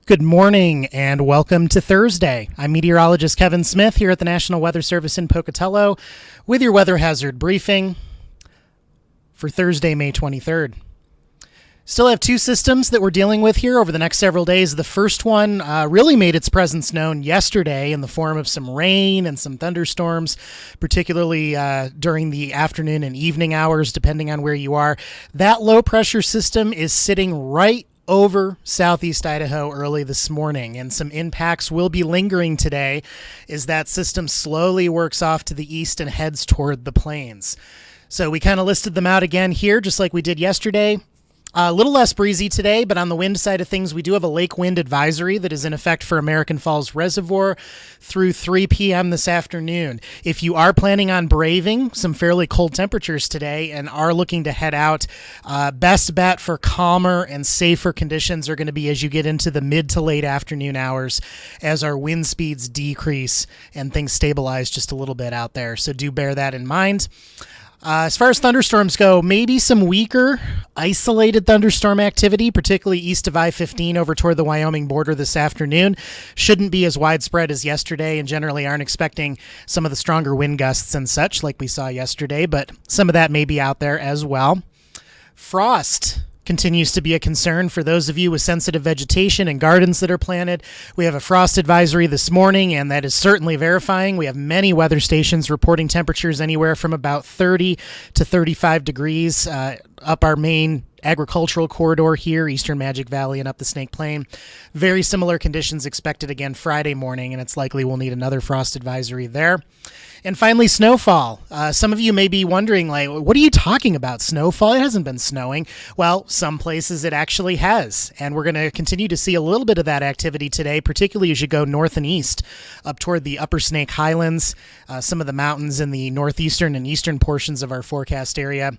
Good morning and welcome to Thursday. I'm meteorologist Kevin Smith here at the National Weather Service in Pocatello with your weather hazard briefing for Thursday, May 23rd. Still have two systems that we're dealing with here over the next several days. The first one really made its presence known yesterday in the form of some rain and some thunderstorms, particularly during the afternoon and evening hours, depending on where you are. That low pressure system is sitting right over southeast Idaho early this morning, and some impacts will be lingering today as that system slowly works off to the east and heads toward the plains. So we kind of listed them out again here, just like we did yesterday. A little less breezy today, but on the wind side of things, we do have a lake wind advisory that is in effect for American Falls Reservoir through 3 p.m. this afternoon. If you are planning on braving some fairly cold temperatures today and are looking to head out, best bet for calmer and safer conditions are going to be as you get into the mid to late afternoon hours as our wind speeds decrease and things stabilize just a little bit out there. So do bear that in mind. As far as thunderstorms go, maybe some weaker, isolated thunderstorm activity, particularly east of I-15 over toward the Wyoming border this afternoon. Shouldn't be as widespread as yesterday and generally aren't expecting some of the stronger wind gusts and such like we saw yesterday, but some of that may be out there as well. Frost continues to be a concern for those of you with sensitive vegetation and gardens that are planted. We have a frost advisory this morning, and that is certainly verifying. We have many weather stations reporting temperatures anywhere from about 30 to 35 degrees up our main agricultural corridor here, Eastern Magic Valley and up the Snake Plain. Very similar conditions expected again Friday morning, and it's likely we'll need another frost advisory there. And finally, snowfall. Some of you may be wondering, like, what are you talking about? Snowfall? It hasn't been snowing. Well, some places it actually has. And we're going to continue to see a little bit of that activity today, particularly as you go north and east up toward the Upper Snake Highlands, some of the mountains in the northeastern and eastern portions of our forecast area.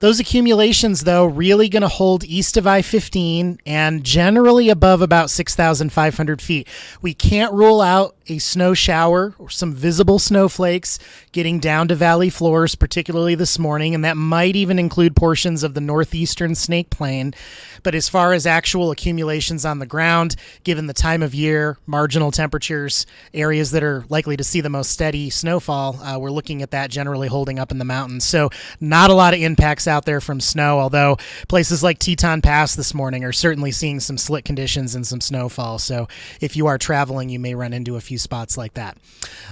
Those accumulations, though, really going to hold east of I-15 and generally above about 6,500 feet. We can't rule out a snow shower or some visible snowflakes getting down to valley floors, particularly this morning, and that might even include portions of the northeastern Snake Plain. But as far as actual accumulations on the ground, given the time of year, marginal temperatures, areas that are likely to see the most steady snowfall, we're looking at that generally holding up in the mountains. So not a lot of impacts out there from snow, although places like Teton Pass this morning are certainly seeing some slick conditions and some snowfall. So if you are traveling, you may run into a few spots like that.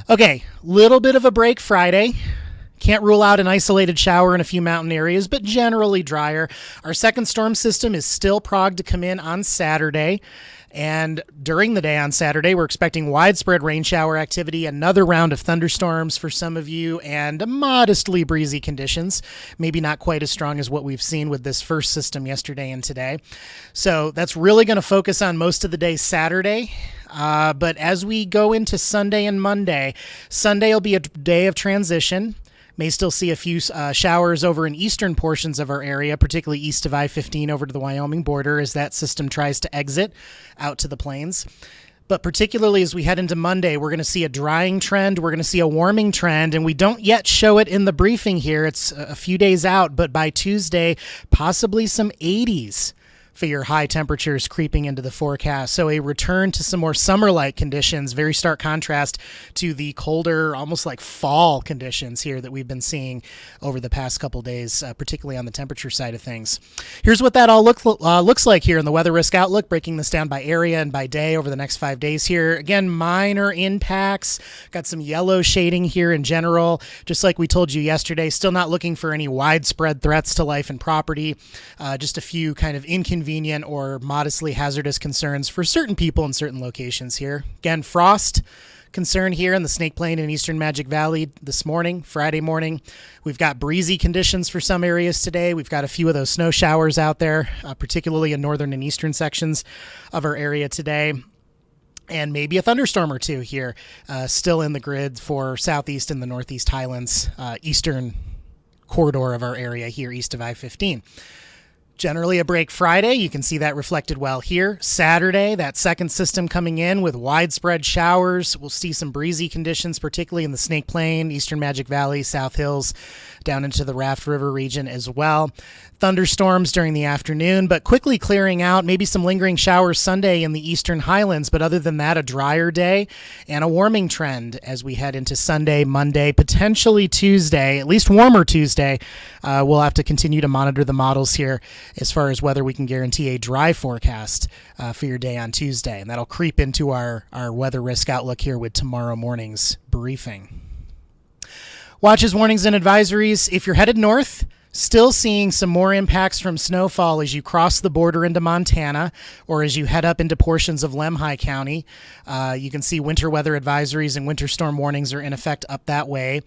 Okay, little bit of a break Friday. Can't rule out an isolated shower in a few mountain areas, but generally drier. Our second storm system is still progged to come in on Saturday. And during the day on Saturday, we're expecting widespread rain shower activity, another round of thunderstorms for some of you, and modestly breezy conditions. Maybe not quite as strong as what we've seen with this first system yesterday and today. So that's really going to focus on most of the day Saturday. But as we go into Sunday and Monday, Sunday will be a day of transition. May still see a few showers over in eastern portions of our area, particularly east of I-15 over to the Wyoming border as that system tries to exit out to the plains. But particularly as we head into Monday, we're going to see a drying trend. We're going to see a warming trend, and we don't yet show it in the briefing here. It's a few days out, but by Tuesday, possibly some 80s for your high temperatures creeping into the forecast. So a return to some more summer-like conditions, very stark contrast to the colder, almost like fall conditions here that we've been seeing over the past couple days, particularly on the temperature side of things. Here's what that all looks like here in the weather risk outlook, breaking this down by area and by day over the next 5 days here. Again, minor impacts, got some yellow shading here in general, just like we told you yesterday, still not looking for any widespread threats to life and property, just a few kind of inconvenient or modestly hazardous concerns for certain people in certain locations here. Again, frost concern here in the Snake Plain and Eastern Magic Valley this morning, Friday morning. We've got breezy conditions for some areas today. We've got a few of those snow showers out there, particularly in northern and eastern sections of our area today. And maybe a thunderstorm or two here, still in the grid for southeast and the northeast highlands, eastern corridor of our area here east of I-15. Generally a break Friday. You can see that reflected well here. Saturday, that second system coming in with widespread showers. We'll see some breezy conditions, particularly in the Snake Plain, Eastern Magic Valley, South Hills, down into the Raft River region as well. Thunderstorms during the afternoon, but quickly clearing out. Maybe some lingering showers Sunday in the Eastern Highlands, but other than that, a drier day and a warming trend as we head into Sunday, Monday, potentially Tuesday, at least warmer Tuesday. We'll have to continue to monitor the models here as far as whether we can guarantee a dry forecast for your day on Tuesday. And that'll creep into our weather risk outlook here with tomorrow morning's briefing. Watches, warnings, and advisories. If you're headed north, still seeing some more impacts from snowfall as you cross the border into Montana or as you head up into portions of Lemhi County. You can see winter weather advisories and winter storm warnings are in effect up that way.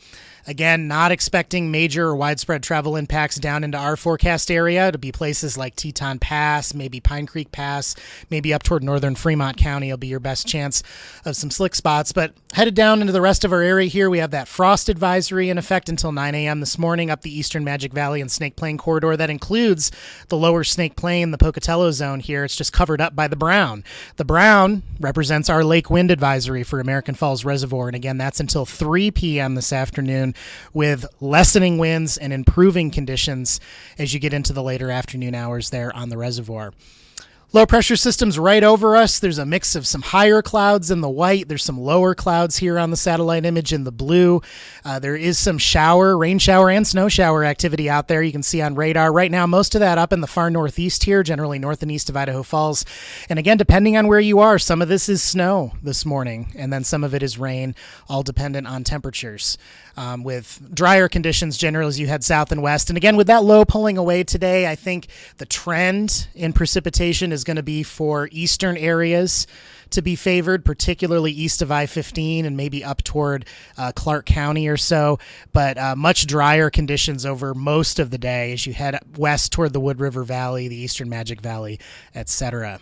Again, not expecting major or widespread travel impacts down into our forecast area. It'll be places like Teton Pass, maybe Pine Creek Pass, maybe up toward northern Fremont County will be your best chance of some slick spots. But headed down into the rest of our area here, we have that frost advisory in effect until 9 a.m. this morning up the Eastern Magic Valley and Snake Plain corridor. That includes the lower Snake Plain, the Pocatello zone here. It's just covered up by the brown. The brown represents our lake wind advisory for American Falls Reservoir. And again, that's until 3 p.m. this afternoon, with lessening winds and improving conditions as you get into the later afternoon hours there on the reservoir. Low pressure systems right over us. There's a mix of some higher clouds in the white. There's some lower clouds here on the satellite image in the blue. There is some rain shower and snow shower activity out there. You can see on radar right now, most of that up in the far northeast here, generally north and east of Idaho Falls. And again, depending on where you are, some of this is snow this morning, and then some of it is rain, all dependent on temperatures. With drier conditions generally as you head south and west. And again, with that low pulling away today, I think the trend in precipitation is going to be for eastern areas to be favored, particularly east of I-15 and maybe up toward Clark County or so, but much drier conditions over most of the day as you head west toward the Wood River Valley, the Eastern Magic Valley, etc.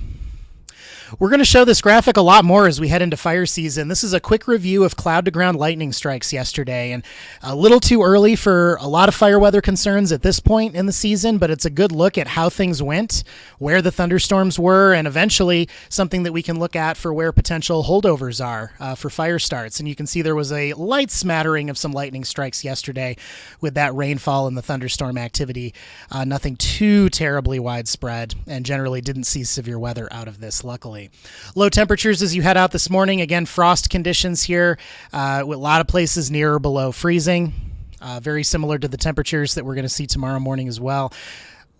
We're going to show this graphic a lot more as we head into fire season. This is a quick review of cloud-to-ground lightning strikes yesterday, and a little too early for a lot of fire weather concerns at this point in the season, but it's a good look at how things went, where the thunderstorms were, and eventually something that we can look at for where potential holdovers are for fire starts. And you can see there was a light smattering of some lightning strikes yesterday with that rainfall and the thunderstorm activity. Nothing too terribly widespread, and generally didn't see severe weather out of this, luckily. Low temperatures as you head out this morning. Again, frost conditions here with a lot of places near or below freezing. Very similar to the temperatures that we're going to see tomorrow morning as well.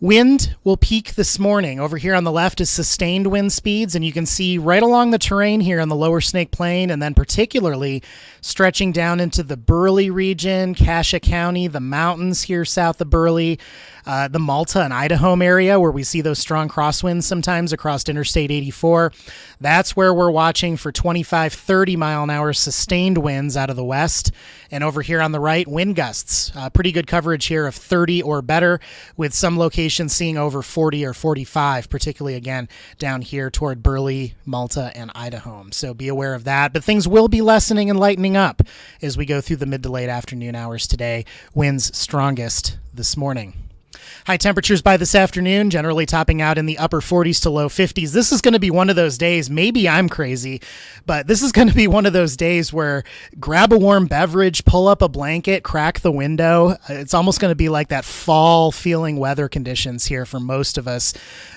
Wind will peak this morning. Over here on the left is sustained wind speeds, and you can see right along the terrain here on the lower Snake Plain, and then particularly stretching down into the Burley region, Cassia County, the mountains here south of Burley, the Malta and Idaho area where we see those strong crosswinds sometimes across Interstate 84. That's where we're watching for 25, 30 mile an hour sustained winds out of the west. And over here on the right, wind gusts. Pretty good coverage here of 30 or better, with some locations seeing over 40 or 45, particularly again down here toward Burley, Malta, and Idaho. So be aware of that. But things will be lessening and lightening up as we go through the mid to late afternoon hours today. Winds strongest this morning. High temperatures by this afternoon, generally topping out in the upper 40s to low 50s. This is going to be one of those days, maybe I'm crazy, but this is going to be one of those days where grab a warm beverage, pull up a blanket, crack the window. It's almost going to be like that fall feeling weather conditions here for most of us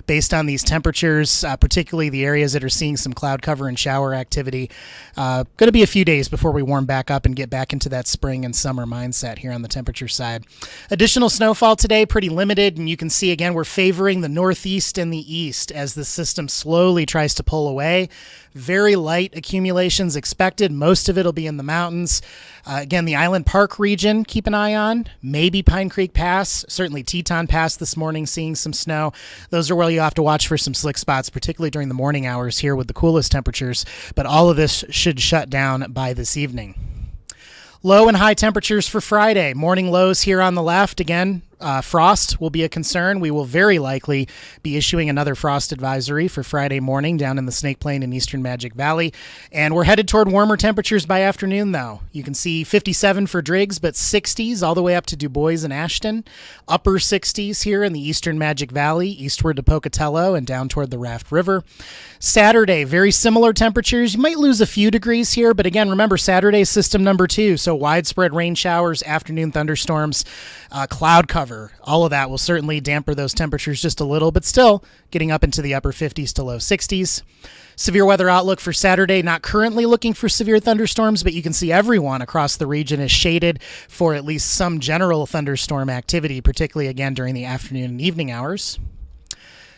based on these temperatures, particularly the areas that are seeing some cloud cover and shower activity. Going to be a few days before we warm back up and get back into that spring and summer mindset here on the temperature side. Additional snowfall today, pretty limited. And you can see again, we're favoring the northeast and the east as the system slowly tries to pull away. Very light accumulations expected. Most of it will be in the mountains. Again, the Island Park region, keep an eye on. Maybe Pine Creek Pass, certainly Teton Pass this morning, seeing some snow. Those are where you have to watch for some slick spots, particularly during the morning hours here with the coolest temperatures. But all of this should shut down by this evening. Low and high temperatures for Friday. Morning lows here on the left. Again, Frost will be a concern. We will very likely be issuing another frost advisory for Friday morning down in the Snake Plain and Eastern Magic Valley. And we're headed toward warmer temperatures by afternoon, though. You can see 57 for Driggs, but 60s all the way up to Du Bois and Ashton. Upper 60s here in the Eastern Magic Valley, eastward to Pocatello and down toward the Raft River. Saturday, very similar temperatures. You might lose a few degrees here, but again, remember, Saturday's system number 2, so widespread rain showers, afternoon thunderstorms, cloud cover. All of that will certainly damper those temperatures just a little, but still getting up into the upper 50s to low 60s. Severe weather outlook for Saturday, not currently looking for severe thunderstorms, but you can see everyone across the region is shaded for at least some general thunderstorm activity, particularly again during the afternoon and evening hours.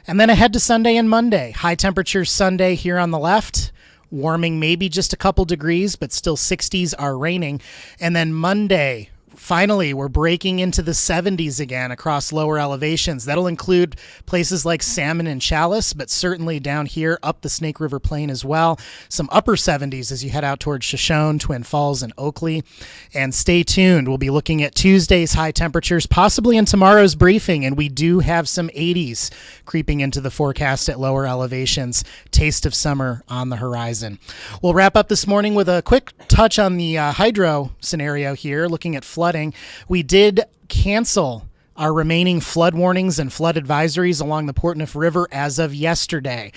And then ahead to Sunday and Monday. High temperatures Sunday here on the left. Warming maybe just a couple degrees, but still 60s are reigning. And then Monday, finally, we're breaking into the 70s again across lower elevations. That'll include places like Salmon and Chalice, but certainly down here up the Snake River Plain as well. Some upper 70s as you head out towards Shoshone, Twin Falls, and Oakley. And stay tuned. We'll be looking at Tuesday's high temperatures, possibly in tomorrow's briefing, and we do have some 80s creeping into the forecast at lower elevations. Taste of summer on the horizon. We'll wrap up this morning with a quick touch on the hydro scenario here, looking at flooding. We did cancel our remaining flood warnings and flood advisories along the Portneuf River as of yesterday.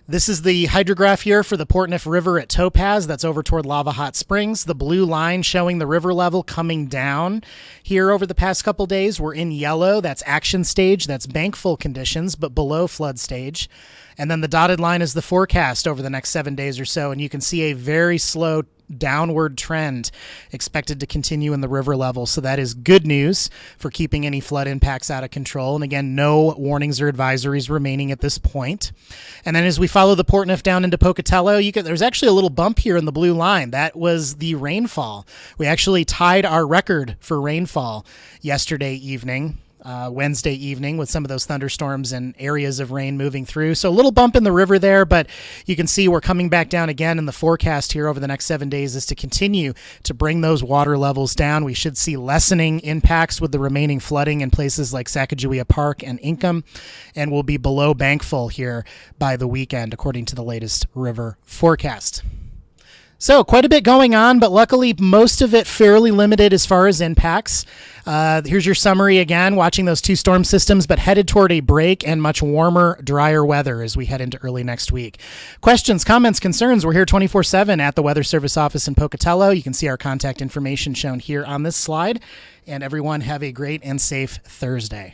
This is the hydrograph here for the Portneuf River at Topaz. That's over toward Lava Hot Springs. The blue line showing the river level coming down here over the past couple days. We're in yellow. That's action stage. That's bank full conditions, but below flood stage. And then the dotted line is the forecast over the next 7 days or so. And you can see a very slow downward trend expected to continue in the river level. So that is good news for keeping any flood impacts out of control. And again, no warnings or advisories remaining at this point. And then as we follow the Portneuf down into Pocatello, there's actually a little bump here in the blue line. That was the rainfall. We actually tied our record for rainfall yesterday evening. Wednesday evening with some of those thunderstorms and areas of rain moving through. So a little bump in the river there, but you can see we're coming back down again, and the forecast here over the next 7 days is to continue to bring those water levels down. We should see lessening impacts with the remaining flooding in places like Sacagawea Park and Inkom, and we'll be below bankful here by the weekend, according to the latest river forecast. So quite a bit going on, but luckily most of it fairly limited as far as impacts. Here's your summary again, watching those 2 storm systems, but headed toward a break and much warmer, drier weather as we head into early next week. Questions, comments, concerns, we're here 24/7 at the Weather Service office in Pocatello. You can see our contact information shown here on this slide. And everyone have a great and safe Thursday.